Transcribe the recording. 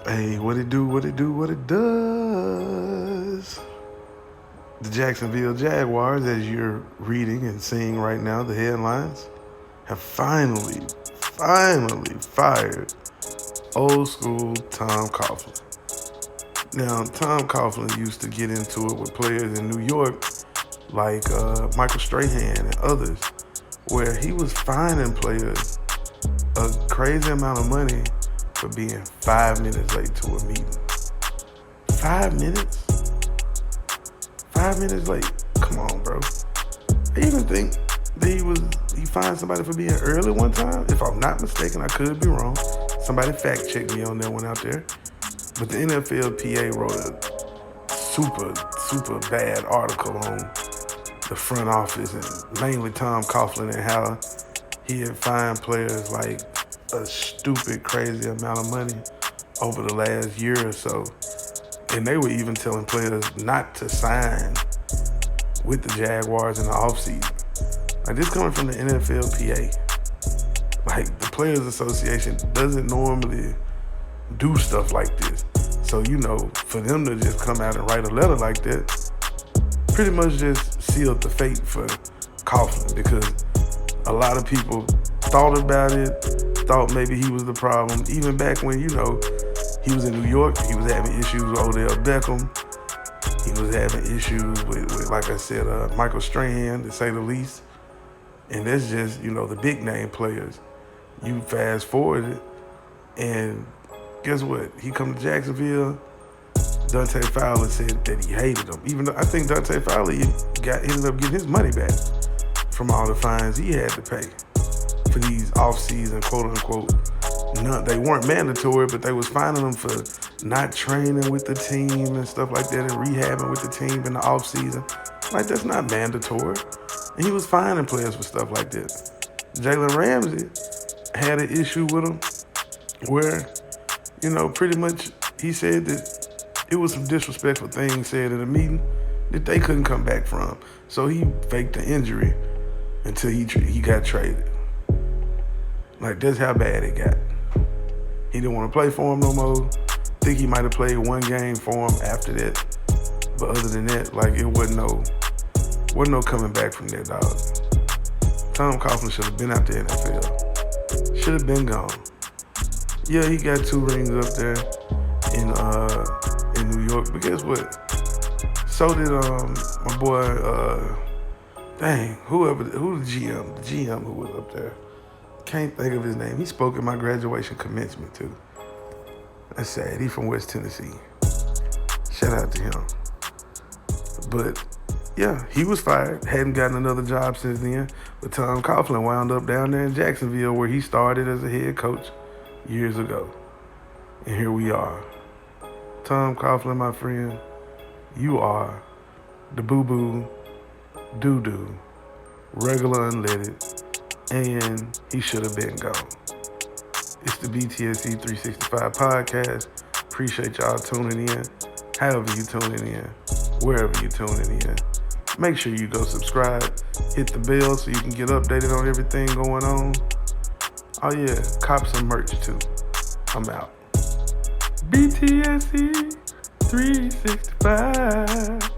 Hey, what it do, what it do, what it does. The Jacksonville Jaguars, as you're reading and seeing right now, the headlines, have finally fired old school Tom Coughlin. Now, Tom Coughlin used to get into it with players in New York like Michael Strahan and others, where he was fining players a crazy amount of money for being 5 minutes late to a meeting. 5 minutes? 5 minutes late? Come on, bro. I even think that he fined somebody for being early one time. If I'm not mistaken, I could be wrong. Somebody fact checked me on that one out there. But the NFLPA wrote a super bad article on the front office and mainly Tom Coughlin and how he had fined players like a stupid, crazy amount of money over the last year or so. And they were even telling players not to sign with the Jaguars in the offseason. Like, this coming from the NFLPA. Like, the Players Association doesn't normally do stuff like this. So, for them to just come out and write a letter like that pretty much just sealed the fate for Coughlin, because a lot of people thought about it, thought maybe he was the problem. Even back when, he was in New York, he was having issues with Odell Beckham. He was having issues with like I said, Michael Strahan, to say the least. And that's just, the big name players. You fast forward it, and guess what? He come to Jacksonville. Dante Fowler said that he hated him. Even though I think Dante Fowler ended up getting his money back from all the fines he had to pay for these off-season, quote-unquote, they weren't mandatory, but they was fining them for not training with the team and stuff like that and rehabbing with the team in the off-season. Like, that's not mandatory. And he was fining players for stuff like that. Jalen Ramsey had an issue with him where, pretty much he said that it was some disrespectful things said in a meeting that they couldn't come back from. So he faked the injury until he got traded. Like, that's how bad it got. He didn't want to play for him no more. Think he might have played one game for him after that. But other than that, like, it wasn't no coming back from that, dog. Tom Coughlin should have been out the NFL. Should have been gone. Yeah, he got 2 rings up there in New York, but guess what? So did my boy, who the GM who was up there. Can't think of his name. He spoke at my graduation commencement too. That's sad. He from West Tennessee. Shout out to him. But yeah, he was fired. Hadn't gotten another job since then. But Tom Coughlin wound up down there in Jacksonville, where he started as a head coach years ago. And here we are. Tom Coughlin, my friend, you are the boo-boo, doo-doo, regular unleaded, and he should have been gone. It's the BTSC 365 podcast. Appreciate y'all tuning in. However you tuning in, wherever you tuning in. Make sure you go subscribe, hit the bell so you can get updated on everything going on. Oh yeah, cop some merch too. I'm out. BTSC 365.